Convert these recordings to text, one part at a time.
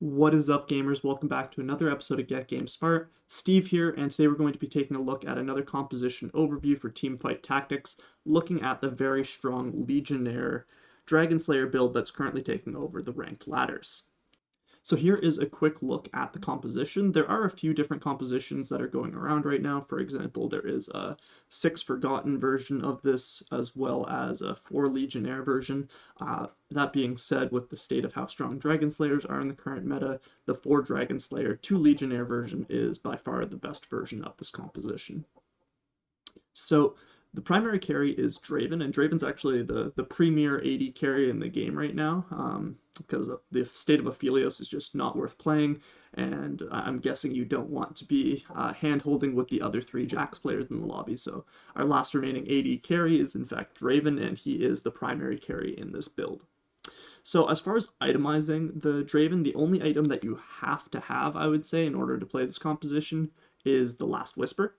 What is up, gamers? Welcome back to another episode of GameSmart. Steve here, and today we're going to be taking a look at another composition overview for Teamfight Tactics, looking at the very strong Legionaire Dragon Slayer build that's currently taking over the ranked ladders. So here is a quick look at the composition. There are a few different compositions that are going around right now. For example, there is a 6 Forgotten version of this, as well as a 4 Legionnaire version. That being said, with the state of how strong Dragon Slayers are in the current meta, the 4 Dragon Slayer 2 Legionnaire version is by far the best version of this composition. So the primary carry is Draven, and Draven's actually the premier AD carry in the game right now, because the state of Aphelios is just not worth playing, and I'm guessing you don't want to be hand-holding with the other 3 Jax players in the lobby. So our last remaining AD carry is in fact Draven, and he is the primary carry in this build. So as far as itemizing the Draven, the only item that you have to have, I would say, in order to play this composition is the Last Whisper.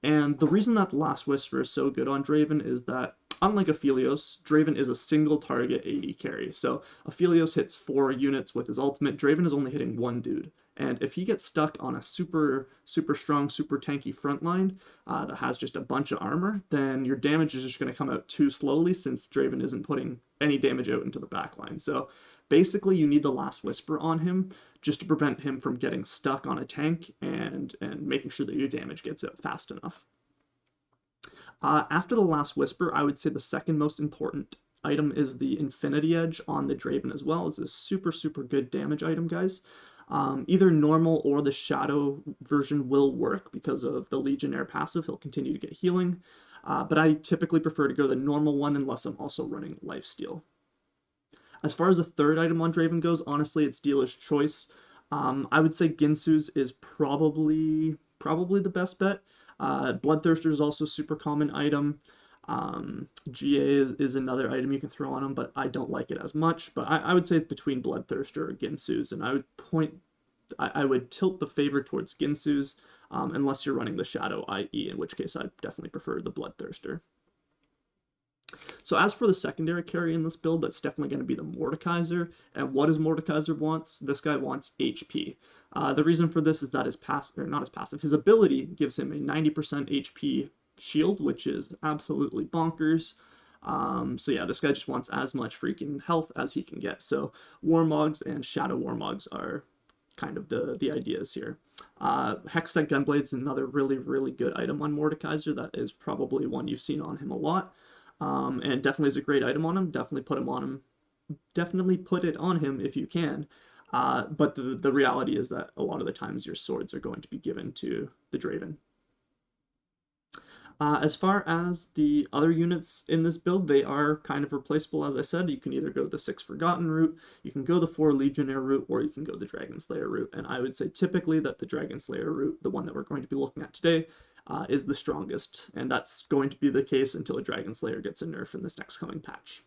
And the reason that the Last Whisper is so good on Draven is that, unlike Aphelios, Draven is a single target AD carry. So Aphelios hits 4 units with his ultimate, Draven is only hitting 1 dude. And if he gets stuck on a super strong, super tanky frontline that has just a bunch of armor, then your damage is just going to come out too slowly since Draven isn't putting any damage out into the backline. So basically you need the Last Whisper on him just to prevent him from getting stuck on a tank and making sure that your damage gets out fast enough. After the Last Whisper, I would say the second most important item is the Infinity Edge on the Draven as well. It's a super good damage item, guys. Either normal or the Shadow version will work because of the Legionnaire passive. He'll continue to get healing, but I typically prefer to go the normal one unless I'm also running Lifesteal. As far as the third item on Draven goes, honestly, it's dealer's choice. I would say Ginsu's is probably the best bet. Bloodthirster is also a super common item. GA is another item you can throw on him, but I don't like it as much. But I would say it's between Bloodthirster or Ginsu's, and I would tilt the favor towards Ginsu's, unless you're running the Shadow IE, in which case I definitely prefer the Bloodthirster. So as for the secondary carry in this build, that's definitely going to be the Mordekaiser. And what does Mordekaiser wants? This guy wants HP. The reason for this is that his ability gives him a 90% HP shield, which is absolutely bonkers. So yeah, this guy just wants as much freaking health as he can get. So Warmogs and Shadow Warmogs are kind of the ideas here. Hextech Gunblade is another really good item on Mordekaiser. That is probably one you've seen on him a lot. And definitely is a great item on him. Definitely put it on him if you can. But the reality is that a lot of the times your swords are going to be given to the Draven. As far as the other units in this build, they are kind of replaceable. As I said, you can either go the 6 Forgotten route, you can go the 4 Legionnaire route, or you can go the Dragon Slayer route. And I would say typically that the Dragon Slayer route, the one that we're going to be looking at today, is the strongest, and that's going to be the case until a Dragon Slayer gets a nerf in this next coming patch.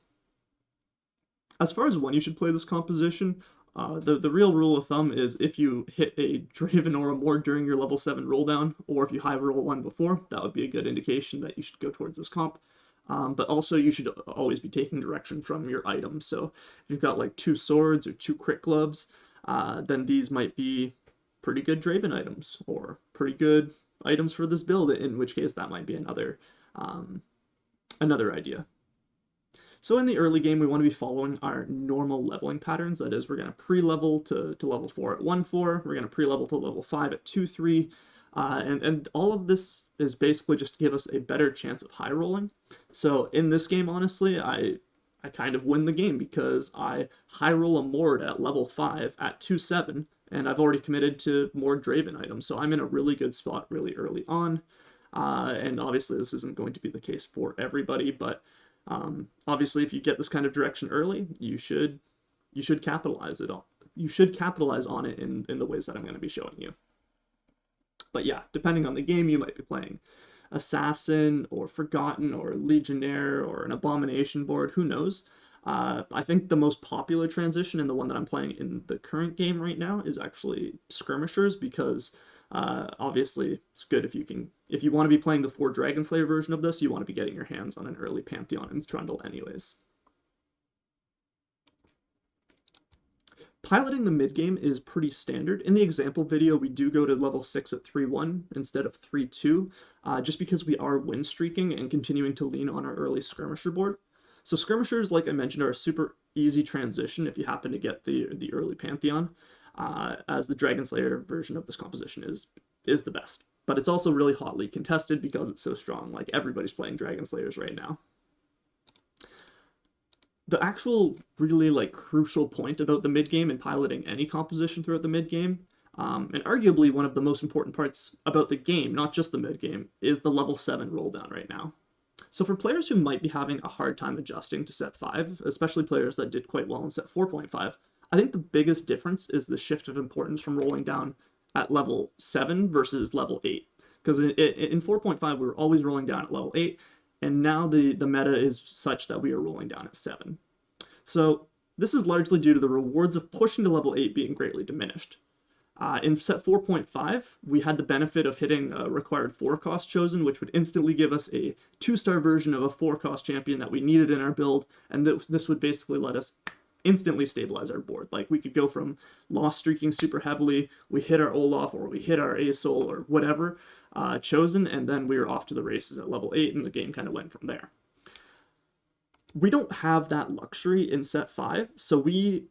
As far as when you should play this composition, the real rule of thumb is if you hit a Draven or a Mord during your level 7 rolldown, or if you high roll one before, that would be a good indication that you should go towards this comp. But also you should always be taking direction from your items. So if you've got like 2 swords or 2 crit gloves, then these might be pretty good Draven items, or pretty good items for this build, in which case that might be another idea. So in the early game, we want to be following our normal leveling patterns. That is, we're going to pre-level to level 4 at 1-4. We're going to pre-level to level 5 at 2-3. And all of this is basically just to give us a better chance of high rolling. So in this game, honestly, I kind of win the game because I high roll a Mord at level 5 at 2-7, and I've already committed to more Draven items, so I'm in a really good spot really early on. And obviously this isn't going to be the case for everybody, but obviously if you get this kind of direction early, you should capitalize on it in the ways that I'm going to be showing you. But yeah, depending on the game, you might be playing Assassin or Forgotten or Legionnaire or an Abomination board, who knows. I think the most popular transition, and the one that I'm playing in the current game right now, is actually Skirmishers, because obviously it's good if you want to be playing the 4 Dragon Slayer version of this, you want to be getting your hands on an early Pantheon and Trundle anyways. Piloting the mid-game is pretty standard. In the example video, we do go to level 6 at 3-1 instead of 3-2, just because we are win streaking and continuing to lean on our early skirmisher board. So skirmishers, like I mentioned, are a super easy transition if you happen to get the early Pantheon, as the Dragon Slayer version of this composition is the best. But it's also really hotly contested because it's so strong. Like, everybody's playing Dragon Slayers right now. The actual really like crucial point about the mid game and piloting any composition throughout the mid game, and arguably one of the most important parts about the game, not just the mid game, is the level 7 roll down right now. So for players who might be having a hard time adjusting to set 5, especially players that did quite well in set 4.5, I think the biggest difference is the shift of importance from rolling down at level 7 versus level 8. Because in 4.5 we were always rolling down at level 8, and now the meta is such that we are rolling down at 7. So this is largely due to the rewards of pushing to level 8 being greatly diminished. In set 4.5, we had the benefit of hitting a required 4-cost chosen, which would instantly give us a 2-star version of a 4-cost champion that we needed in our build, and this would basically let us instantly stabilize our board. Like, we could go from lost streaking super heavily, we hit our Olaf, or we hit our Asol, or whatever chosen, and then we were off to the races at level 8, and the game kind of went from there. We don't have that luxury in set 5, so we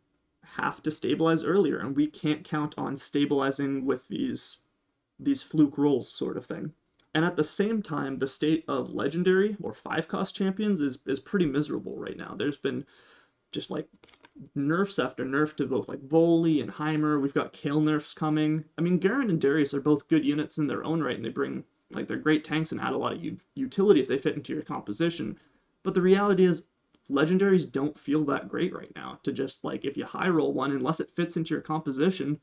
have to stabilize earlier, and we can't count on stabilizing with these fluke rolls sort of thing. And at the same time, the state of legendary or 5-cost champions is pretty miserable right now. There's been just like nerfs after nerf to both like Voli and Heimer. We've got Kayle nerfs coming. I mean, Garen and Darius are both good units in their own right, and they bring, like, they're great tanks and add a lot of utility if they fit into your composition. But the reality is, legendaries don't feel that great right now to just, like, if you high roll one, unless it fits into your composition.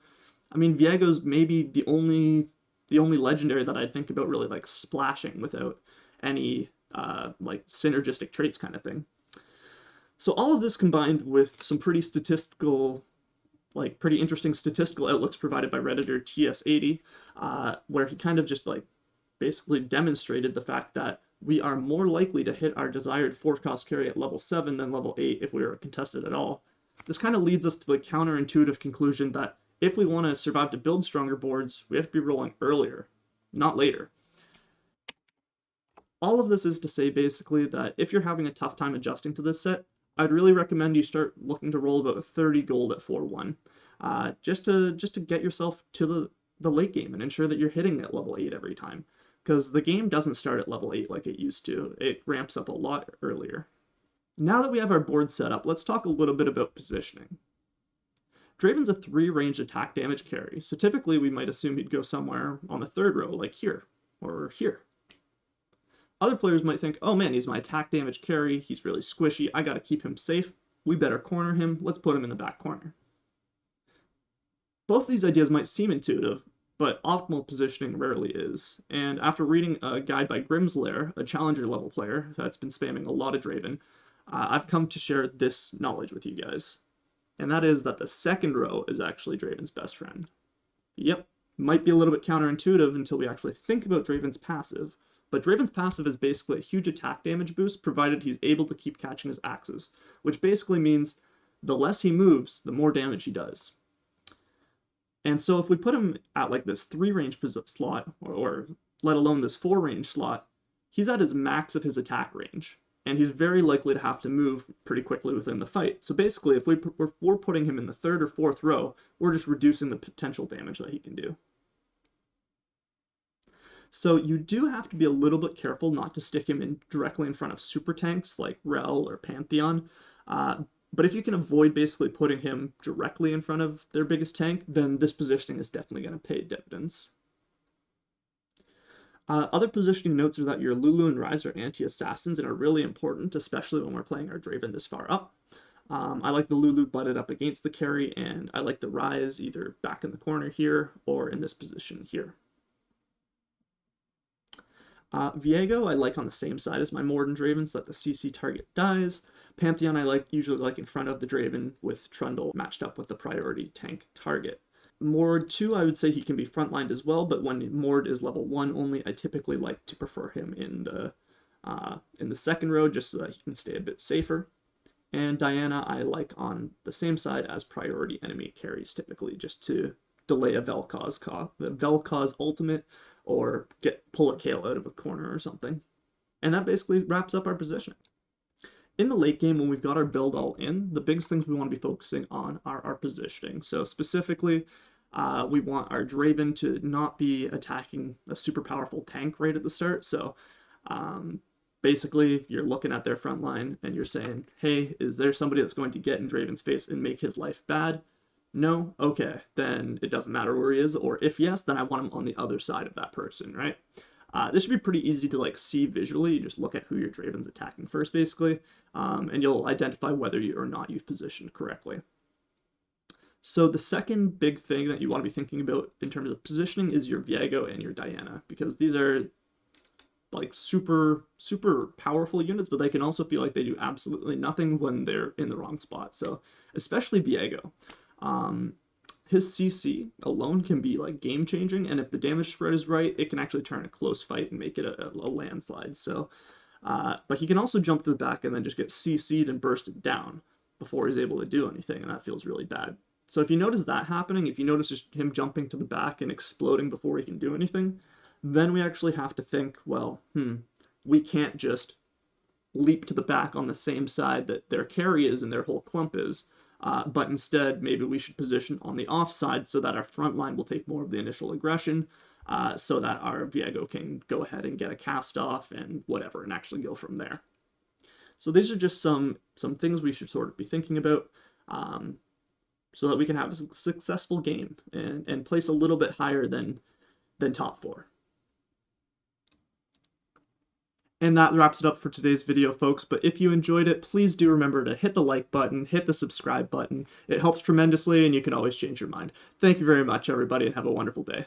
I mean, Viego's maybe the only legendary that I'd think about really, like, splashing without any, like, synergistic traits kind of thing. So all of this combined with some pretty interesting statistical outlooks provided by Redditor TS80, where he kind of just, like, basically demonstrated the fact that we are more likely to hit our desired 4-cost carry at level 7 than level 8 if we were contested at all. This kind of leads us to the counterintuitive conclusion that if we want to survive to build stronger boards, we have to be rolling earlier, not later. All of this is to say basically that if you're having a tough time adjusting to this set, I'd really recommend you start looking to roll about 30 gold at 4-1, just to get yourself to the late game and ensure that you're hitting at level 8 every time. Because the game doesn't start at level 8 like it used to. It ramps up a lot earlier. Now that we have our board set up, let's talk a little bit about positioning. Draven's a 3 ranged attack damage carry, so typically we might assume he'd go somewhere on the 3rd row, like here, or here. Other players might think, oh man, he's my attack damage carry, he's really squishy, I gotta keep him safe, we better corner him, let's put him in the back corner. Both these ideas might seem intuitive, but optimal positioning rarely is, and after reading a guide by Lair, a challenger level player that's been spamming a lot of Draven, I've come to share this knowledge with you guys. And that is that the 2nd row is actually Draven's best friend. Yep, might be a little bit counterintuitive until we actually think about Draven's passive, but Draven's passive is basically a huge attack damage boost provided he's able to keep catching his axes, which basically means the less he moves, the more damage he does. And so if we put him at like this 3 range slot, or let alone this 4 range slot, he's at his max of his attack range, and he's very likely to have to move pretty quickly within the fight. So basically, if we're putting him in the 3rd or 4th row, we're just reducing the potential damage that he can do. So you do have to be a little bit careful not to stick him directly in front of super tanks like Rel or Pantheon. But if you can avoid basically putting him directly in front of their biggest tank, then this positioning is definitely going to pay dividends. Other positioning notes are that your Lulu and Ryze are anti-assassins and are really important, especially when we're playing our Draven this far up. I like the Lulu butted up against the carry, and I like the Ryze either back in the corner here or in this position here. Viego I like on the same side as my Mord and Draven so that the CC target dies. Pantheon I usually like in front of the Draven with Trundle matched up with the priority tank target. Mord 2 I would say he can be frontlined as well, but when Mord is level 1 only, I typically like to prefer him in the 2nd row just so that he can stay a bit safer. And Diana I like on the same side as priority enemy carries typically, just to delay a the Vel'Koz ultimate, or pull a Kayle out of a corner or something. And that basically wraps up our positioning. In the late game, when we've got our build all in, the biggest things we want to be focusing on are our positioning. So specifically, we want our Draven to not be attacking a super powerful tank right at the start. So basically, if you're looking at their front line and you're saying, hey, is there somebody that's going to get in Draven's face and make his life bad? No? Okay, then it doesn't matter where he is, or if yes, then I want him on the other side of that person, right? This should be pretty easy to like see visually. You just look at who your Draven's attacking first, basically, and you'll identify whether you or not you've positioned correctly. So the second big thing that you want to be thinking about in terms of positioning is your Viego and your Diana, because these are like super powerful units, but they can also feel like they do absolutely nothing when they're in the wrong spot. So especially Viego. His CC alone can be like game changing, and if the damage spread is right, it can actually turn a close fight and make it a landslide. So, but he can also jump to the back and then just get CC'd and bursted down before he's able to do anything, and that feels really bad. So if you notice that happening, if you notice just him jumping to the back and exploding before he can do anything, then we actually have to think, well, we can't just leap to the back on the same side that their carry is and their whole clump is. But instead, maybe we should position on the offside so that our front line will take more of the initial aggression, so that our Viego can go ahead and get a cast off and whatever, and actually go from there. So these are just some things we should sort of be thinking about, so that we can have a successful game and place a little bit higher than top 4. And that wraps it up for today's video, folks. But if you enjoyed it, please do remember to hit the like button, hit the subscribe button. It helps tremendously, and you can always change your mind. Thank you very much, everybody, and have a wonderful day.